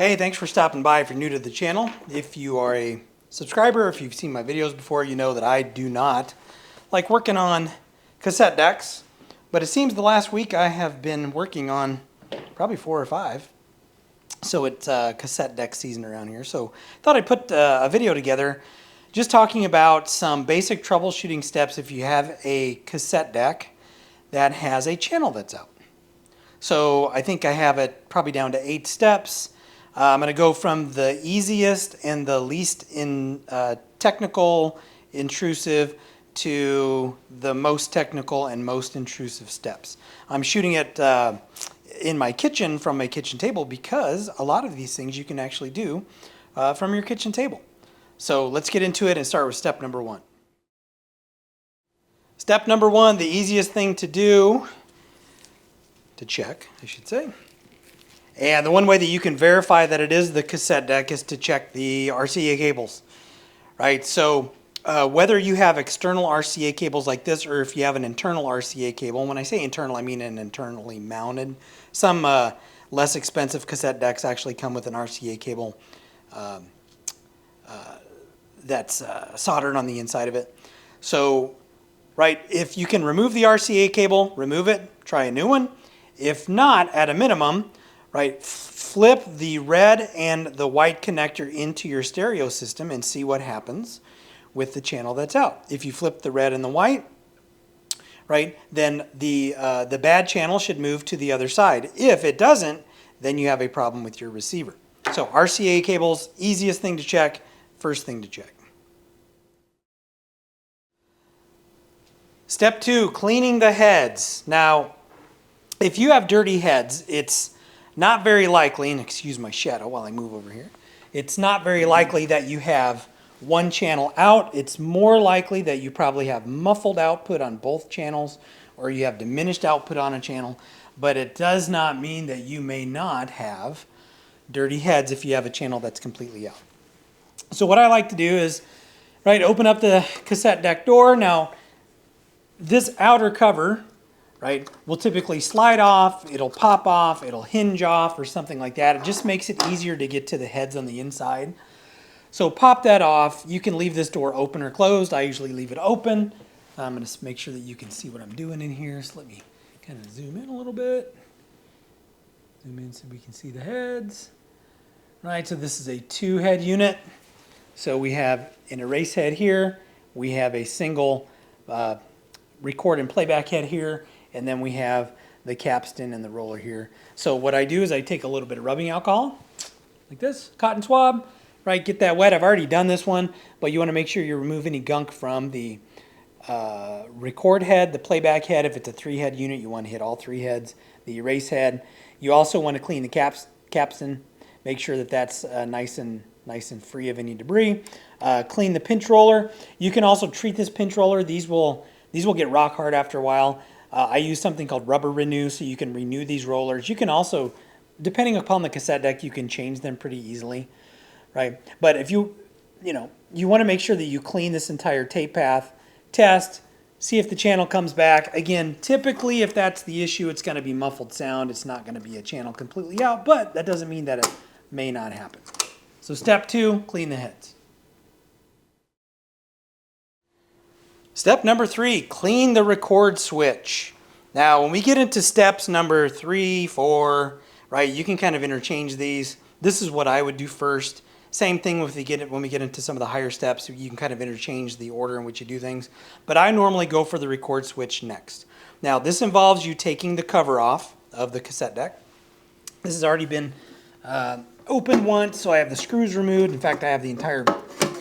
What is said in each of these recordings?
Hey, thanks for stopping by if you're new to the channel. If you are a subscriber, if you've seen my videos before, you know that I do not like working on cassette decks. But it seems the last week I have been working on probably 4 or 5. So it's cassette deck season around here. So I thought I'd put a video together just talking about some basic troubleshooting steps if you have a cassette deck that has a channel that's out. So I think I have it probably down to 8 steps. I'm going to go from the easiest and the least technical, intrusive, to the most technical and most intrusive steps. I'm shooting it in my kitchen from my kitchen table because a lot of these things you can actually do from your kitchen table. So let's get into it and start with step number 1. Step number 1, the easiest thing to do, to check, I should say. And the one way that you can verify that it is the cassette deck is to check the RCA cables, right? So whether you have external RCA cables like this or if you have an internal RCA cable, and when I say internal, I mean an internally mounted. Some less expensive cassette decks actually come with an RCA cable that's soldered on the inside of it. So, right, if you can remove the RCA cable, remove it, try a new one. If not, at a minimum, right, flip the red and the white connector into your stereo system and see what happens with the channel that's out. If you flip the red and the white, right, then the bad channel should move to the other side. If it doesn't, then you have a problem with your receiver. So RCA cables, easiest thing to check, first thing to check. Step 2, cleaning the heads. Now, if you have dirty heads, it's not very likely, and excuse my shadow while I move over here, it's not very likely that you have one channel out. It's more likely that you probably have muffled output on both channels or you have diminished output on a channel, but it does not mean that you may not have dirty heads if you have a channel that's completely out. So what I like to do is, right, open up the cassette deck door. Now, this outer cover, right, will typically slide off, it'll pop off, it'll hinge off or something like that. It just makes it easier to get to the heads on the inside. So pop that off. You can leave this door open or closed. I usually leave it open. I'm going to make sure that you can see what I'm doing in here. So let me kind of zoom in a little bit. Zoom in so we can see the heads. Right, so this is a 2-head unit. So we have an erase head here. We have a single record and playback head here. And then we have the capstan and the roller here. So what I do is I take a little bit of rubbing alcohol, like this, cotton swab, right, get that wet. I've already done this one, but you want to make sure you remove any gunk from the record head, the playback head. If it's a 3-head unit, you want to hit all 3 heads. The erase head. You also want to clean the capstan. Make sure that that's nice and free of any debris. Clean the pinch roller. You can also treat this pinch roller. These will get rock hard after a while. I use something called Rubber Renew, so you can renew these rollers. You can also, depending upon the cassette deck, you can change them pretty easily, right? But if you want to make sure that you clean this entire tape path, test, see if the channel comes back. Again, typically if that's the issue, it's going to be muffled sound. It's not going to be a channel completely out, but that doesn't mean that it may not happen. So step 2, clean the heads. Step number 3, clean the record switch. Now, when we get into steps number 3, 4, right, you can kind of interchange these. This is what I would do first. Same thing when we get into some of the higher steps, you can kind of interchange the order in which you do things. But I normally go for the record switch next. Now, this involves you taking the cover off of the cassette deck. This has already been opened once, so I have the screws removed. In fact, I have the entire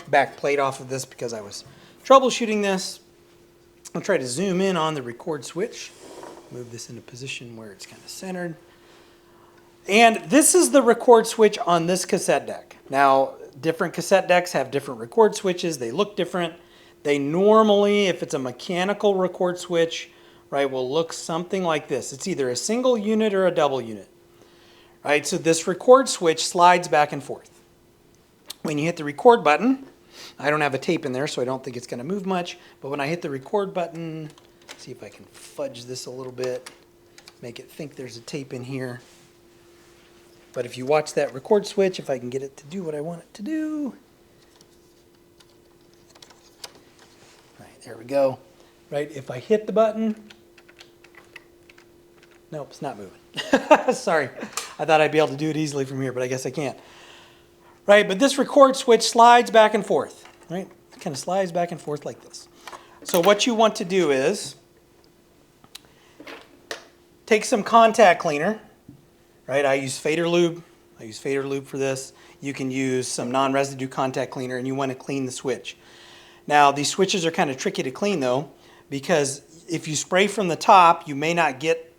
back plate off of this because I was troubleshooting this. I'll try to zoom in on the record switch. Move this into position where it's kind of centered. And this is the record switch on this cassette deck. Now, different cassette decks have different record switches. They look different. They normally, if it's a mechanical record switch, right, will look something like this. It's either a single unit or a double unit. Right, so this record switch slides back and forth. When you hit the record button, I don't have a tape in there, so I don't think it's going to move much. But when I hit the record button, see if I can fudge this a little bit, make it think there's a tape in here. But if you watch that record switch, if I can get it to do what I want it to do. Right, there we go. Right, if I hit the button, nope, it's not moving. Sorry, I thought I'd be able to do it easily from here, but I guess I can't. Right, but this record switch slides back and forth, right? It kind of slides back and forth like this. So what you want to do is take some contact cleaner, right? I use Fader Lube. I use Fader Lube for this. You can use some non-residue contact cleaner, and you want to clean the switch. Now, these switches are kind of tricky to clean, though, because if you spray from the top, you may not get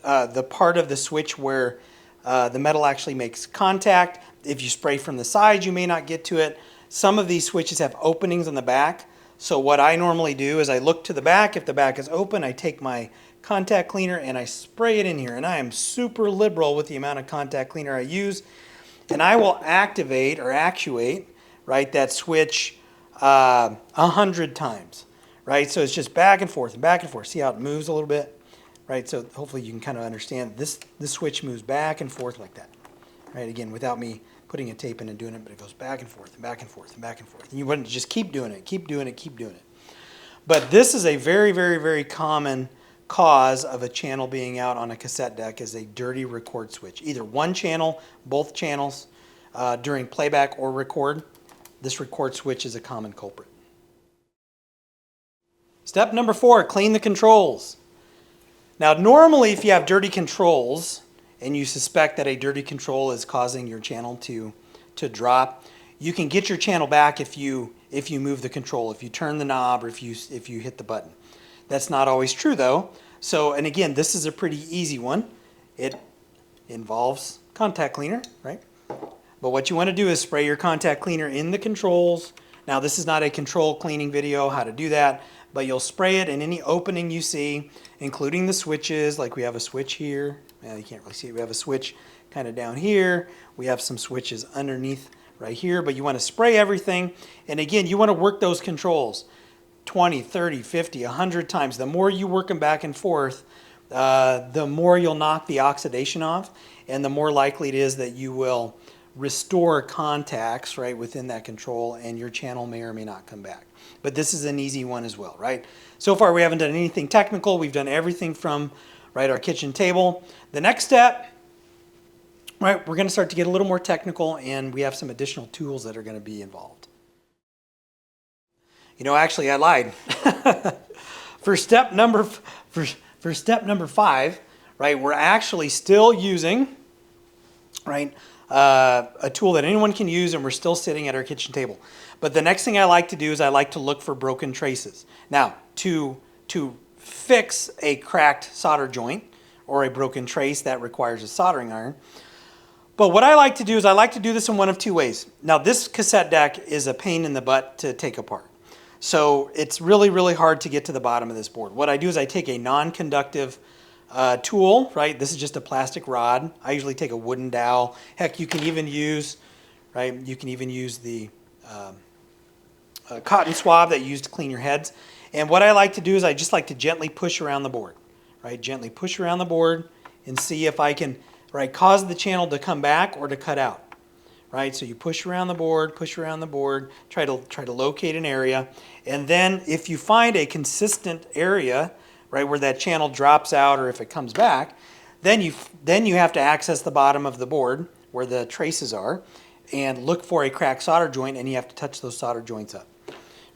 the part of the switch where the metal actually makes contact. If you spray from the sides, you may not get to it. Some of these switches have openings on the back. So what I normally do is I look to the back. If the back is open, I take my contact cleaner and I spray it in here. And I am super liberal with the amount of contact cleaner I use. And I will activate or actuate, right, that switch 100 times, right? So it's just back and forth and back and forth. See how it moves a little bit, right? So hopefully you can kind of understand this switch moves back and forth like that, right? Again, without me putting a tape in and doing it, but it goes back and forth and back and forth and back and forth. And you wouldn't just keep doing it, keep doing it, keep doing it. But this is a very, very, very common cause of a channel being out on a cassette deck is a dirty record switch. Either one channel, both channels, during playback or record. This record switch is a common culprit. Step number 4, clean the controls. Now, normally if you have dirty controls, and you suspect that a dirty control is causing your channel to drop, you can get your channel back if you move the control, if you turn the knob, or if you hit the button. That's not always true though. So, and again, this is a pretty easy one. It involves contact cleaner, right? But what you want to do is spray your contact cleaner in the controls. Now, this is not a control cleaning video, how to do that, but you'll spray it in any opening you see, including the switches, like we have a switch here. Well, you can't really see it. We have a switch kind of down here. We have some switches underneath right here, but you want to spray everything. And again, you want to work those controls 20, 30, 50, 100 times. The more you work them back and forth, the more you'll knock the oxidation off, and the more likely it is that you will restore contacts right within that control, and your channel may or may not come back. But this is an easy one as well, right? So far we haven't done anything technical. We've done everything from right our kitchen table. The next step, right, we're going to start to get a little more technical, and we have some additional tools that are going to be involved. You know, actually I lied. For step number 5, right, we're actually still using, right, a tool that anyone can use, and we're still sitting at our kitchen table. But the next thing I like to do is I like to look for broken traces. Now, to fix a cracked solder joint or a broken trace, that requires a soldering iron. But what I like to do is I like to do this in one of two ways. Now, this cassette deck is a pain in the butt to take apart. So it's really, really hard to get to the bottom of this board. What I do is I take a non-conductive tool, right? This is just a plastic rod. I usually take a wooden dowel. Heck, you can even use, right? You can even use the cotton swab that you use to clean your heads. And what I like to do is I just like to gently push around the board, right? Gently push around the board and see if I can, right, cause the channel to come back or to cut out, right? So you push around the board, try to locate an area, and then if you find a consistent area, right, where that channel drops out or if it comes back, then you have to access the bottom of the board where the traces are and look for a cracked solder joint, and you have to touch those solder joints up,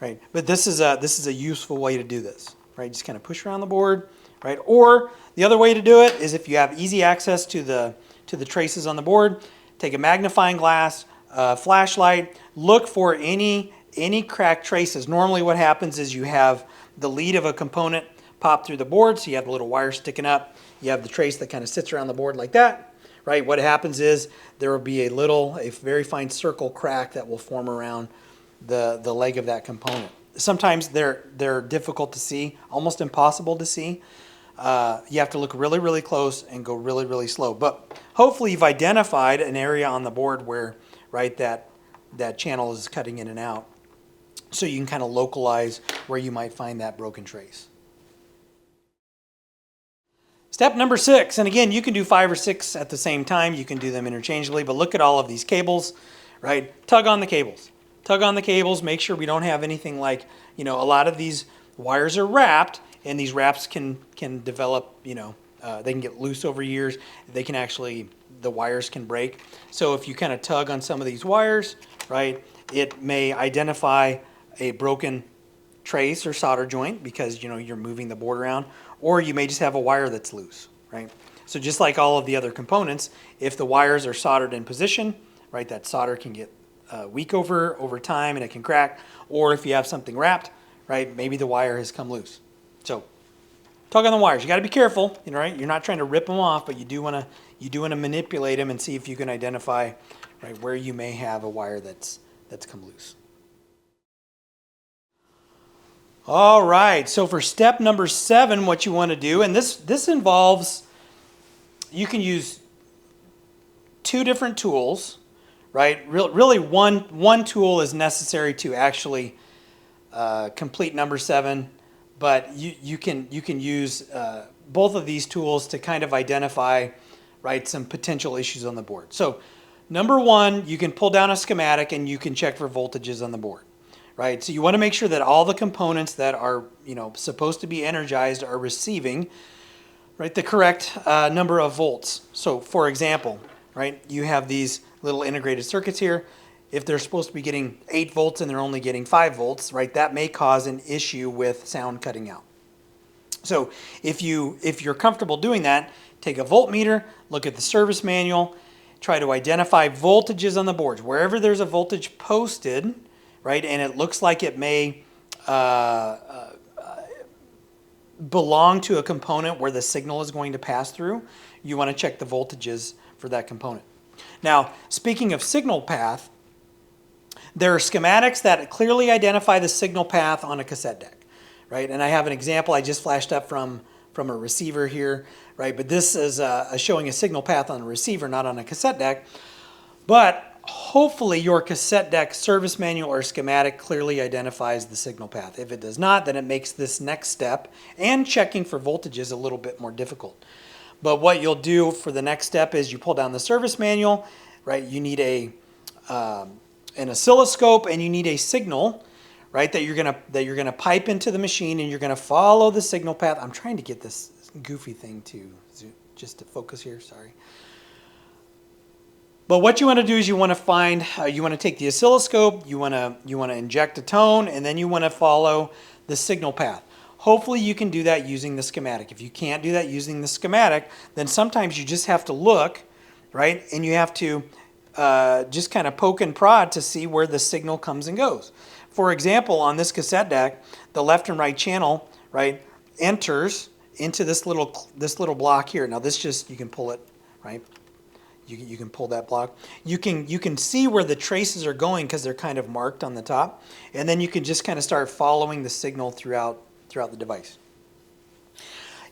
right? But this is a useful way to do this, right? Just kind of push around the board, right? Or the other way to do it is if you have easy access to the traces on the board, take a magnifying glass, flashlight, look for any cracked traces. Normally what happens is you have the lead of a component pop through the board, so you have the little wire sticking up. You have the trace that kind of sits around the board like that, right? What happens is there will be a very fine circle crack that will form around the leg of that component. Sometimes they're difficult to see, almost impossible to see. You have to look really, really close and go really, really slow. But hopefully you've identified an area on the board where, right, that channel is cutting in and out, so you can kind of localize where you might find that broken trace. Step number 6, and again, you can do 5 or 6 at the same time. You can do them interchangeably, but look at all of these cables, right? Tug on the cables. Tug on the cables, make sure we don't have anything like, a lot of these wires are wrapped, and these wraps can develop, they can get loose over years. They can actually, the wires can break. So if you kind of tug on some of these wires, right, it may identify a broken trace or solder joint because, you're moving the board around, or you may just have a wire that's loose, right? So just like all of the other components, if the wires are soldered in position, right, that solder can get weak over time and it can crack, or if you have something wrapped, right, maybe the wire has come loose. So tug on the wires. You got to be careful, right? You're not trying to rip them off, but you do want to manipulate them and see if you can identify, right, where you may have a wire that's come loose. All right, so for step number 7, what you want to do, and this involves, you can use 2 different tools, right? Really, one tool is necessary to actually complete number 7, but you can use both of these tools to kind of identify, right, some potential issues on the board. So number 1, you can pull down a schematic and you can check for voltages on the board. Right, so you want to make sure that all the components that are, supposed to be energized are receiving, right, the correct number of volts. So, for example, right, you have these little integrated circuits here. If they're supposed to be getting 8 volts and they're only getting 5 volts, right, that may cause an issue with sound cutting out. So, if you're comfortable doing that, take a voltmeter, look at the service manual, try to identify voltages on the boards. Wherever there's a voltage posted, right, and it looks like it may belong to a component where the signal is going to pass through, you want to check the voltages for that component. Now, speaking of signal path, there are schematics that clearly identify the signal path on a cassette deck, right? And I have an example I just flashed up from a receiver here, right? But this is showing a signal path on a receiver, not on a cassette deck. But hopefully your cassette deck service manual or schematic clearly identifies the signal path. If it does not, then it makes this next step and checking for voltages a little bit more difficult. But what you'll do for the next step is you pull down the service manual, right? You need an oscilloscope and you need a signal, right, that you're gonna pipe into the machine, and you're gonna follow the signal path. I'm trying to get this goofy thing to just to focus here. Sorry. But what you want to do is you want to take the oscilloscope, you want to inject a tone, and then you want to follow the signal path. Hopefully you can do that using the schematic. If you can't do that using the schematic, then sometimes you just have to look, right, and you have to just kind of poke and prod to see where the signal comes and goes. For example, on this cassette deck, the left and right channel, right, enters into this little block here. Now this just, you can pull it, right? You can pull that block. You can see where the traces are going because they're kind of marked on the top, and then you can just kind of start following the signal throughout the device.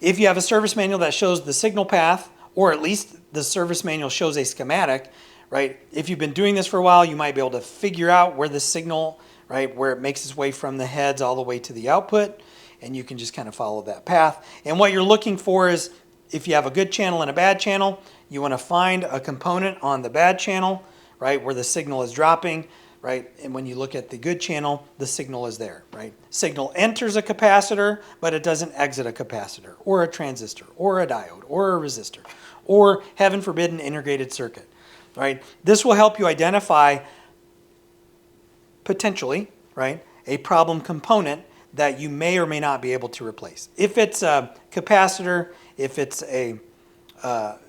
If you have a service manual that shows the signal path, or at least the service manual shows a schematic, right? If you've been doing this for a while, you might be able to figure out where the signal, right, where it makes its way from the heads all the way to the output, and you can just kind of follow that path. And what you're looking for is, if you have a good channel and a bad channel, you want to find a component on the bad channel, right, where the signal is dropping, right? And when you look at the good channel, the signal is there, right? Signal enters a capacitor, but it doesn't exit a capacitor, or a transistor, or a diode, or a resistor, or, heaven forbid, an integrated circuit, right? This will help you identify, potentially, right, a problem component that you may or may not be able to replace. If it's a capacitor, if it's a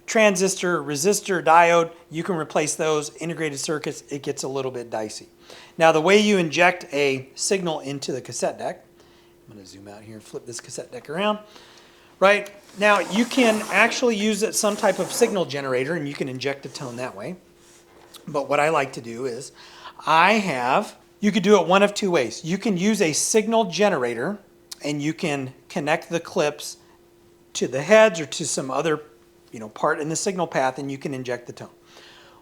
transistor, resistor, diode, you can replace those. Integrated circuits, it gets a little bit dicey. Now, the way you inject a signal into the cassette deck, I'm going to zoom out here and flip this cassette deck around. Right now, you can actually use some type of signal generator, and you can inject a tone that way. But what I like to do is, you could do it one of 2 ways. You can use a signal generator, and you can connect the clips to the heads or to some other part in the signal path, and you can inject the tone.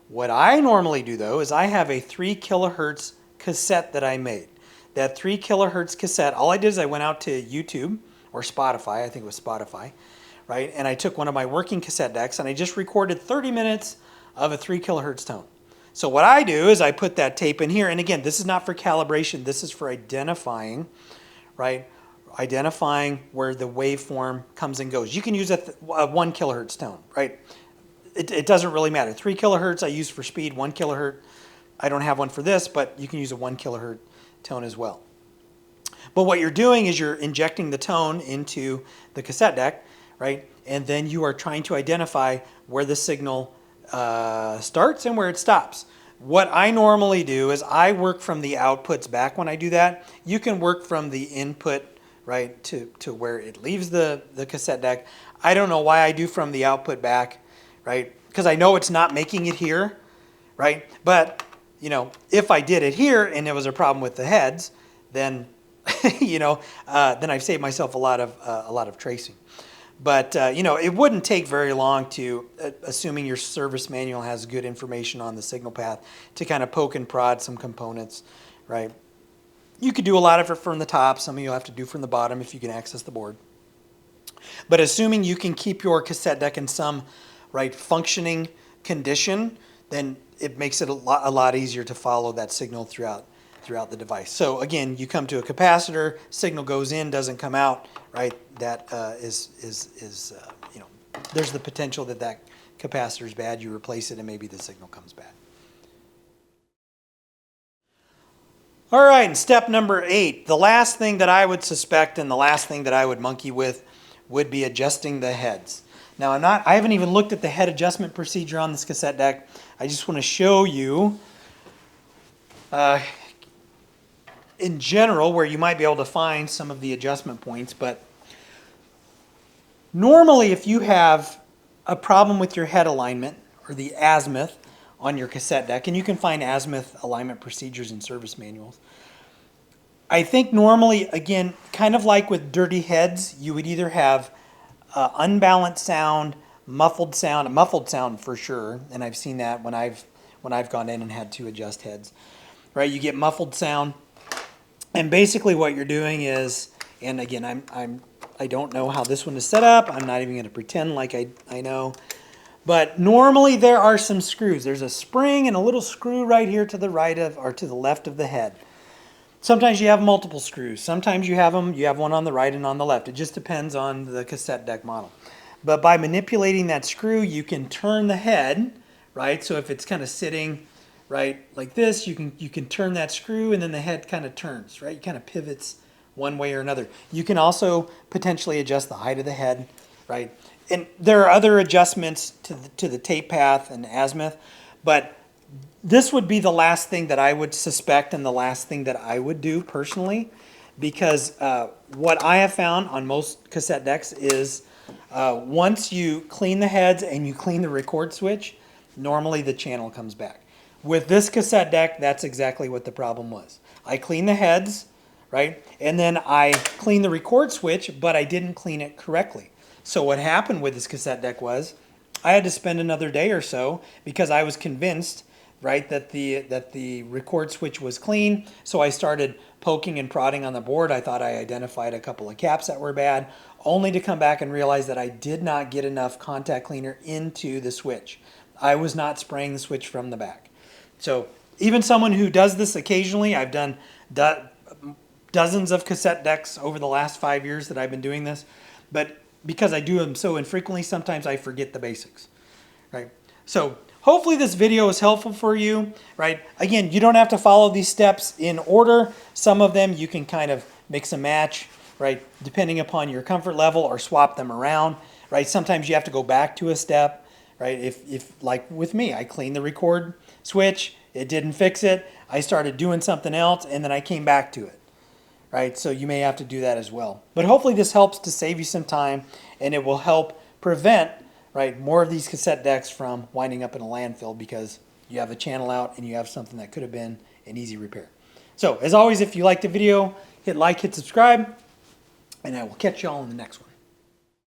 What I normally do, though, is I have a 3 kilohertz cassette that I made. That 3 kilohertz cassette, all I did is I went out to YouTube or Spotify, I think it was Spotify, right? And I took one of my working cassette decks and I just recorded 30 minutes of a 3 kilohertz tone. So what I do is I put that tape in here, and again, this is not for calibration, this is for identifying, right? Identifying where the waveform comes and goes. You can use a 1 kilohertz tone, right? It doesn't really matter. 3 kilohertz I use for speed, 1 kilohertz, I don't have one for this, but you can use a 1 kilohertz tone as well. But what you're doing is you're injecting the tone into the cassette deck, right? And then you are trying to identify where the signal starts and where it stops. What I normally do is I work from the outputs back when I do that. You can work from the input, right, to where it leaves the cassette deck. I don't know why I do from the output back, right? Because I know it's not making it here, right? But, you know, if I did it here and there was a problem with the heads, then, you know, then I've saved myself a lot of tracing. But, you know, it wouldn't take very long to, assuming your service manual has good information on the signal path, to kind of poke and prod some components, right? You could do a lot of it from the top. Some of you will have to do from the bottom if you can access the board. But assuming you can keep your cassette deck in some, right, functioning condition, then it makes it a lot easier to follow that signal throughout the device. So again, you come to a capacitor, signal goes in, doesn't come out, right? That you know, there's the potential that that capacitor is bad. You replace it and maybe the signal comes back. All right, and step number 8, the last thing that I would suspect and the last thing that I would monkey with would be adjusting the heads. Now I haven't even looked at the head adjustment procedure on this cassette deck. I just want to show you in general where you might be able to find some of the adjustment points. But normally if you have a problem with your head alignment or the azimuth on your cassette deck, and you can find azimuth alignment procedures in service manuals, I think normally, again, kind of like with dirty heads, you would either have unbalanced sound, muffled sound for sure, and I've seen that when I've gone in and had to adjust heads, right? You get muffled sound, and basically what you're doing is, and again, I don't know how this one is set up. I'm not even going to pretend like I know, but normally there are some screws. There's a spring and a little screw right here to the right of or to the left of the head. Sometimes you have multiple screws. Sometimes you have one on the right and on the left. It just depends on the cassette deck model. But by manipulating that screw, you can turn the head, right? So if it's kind of sitting right like this, you can turn that screw and then the head kind of turns, right? It kind of pivots one way or another. You can also potentially adjust the height of the head, right? And there are other adjustments to the tape path and azimuth, but this would be the last thing that I would suspect and the last thing that I would do personally, because what I have found on most cassette decks is once you clean the heads and you clean the record switch, normally the channel comes back. With this cassette deck, that's exactly what the problem was. I cleaned the heads, right? And then I cleaned the record switch, but I didn't clean it correctly. So what happened with this cassette deck was I had to spend another day or so because I was convinced, right, that the record switch was clean. So I started poking and prodding on the board. I thought I identified a couple of caps that were bad, only to come back and realize that I did not get enough contact cleaner into the switch. I was not spraying the switch from the back. So even someone who does this occasionally, I've done dozens of cassette decks over the last 5 years that I've been doing this, but because I do them so infrequently, sometimes I forget the basics, right? So hopefully this video is helpful for you, right? Again, you don't have to follow these steps in order. Some of them you can kind of mix and match, right? Depending upon your comfort level, or swap them around, right? Sometimes you have to go back to a step, right? If like with me, I cleaned the record switch, it didn't fix it. I started doing something else and then I came back to it, right? So you may have to do that as well. But hopefully this helps to save you some time, and it will help prevent, right, more of these cassette decks from winding up in a landfill because you have a channel out and you have something that could have been an easy repair. So as always, if you liked the video, hit like, hit subscribe, and I will catch you all in the next one.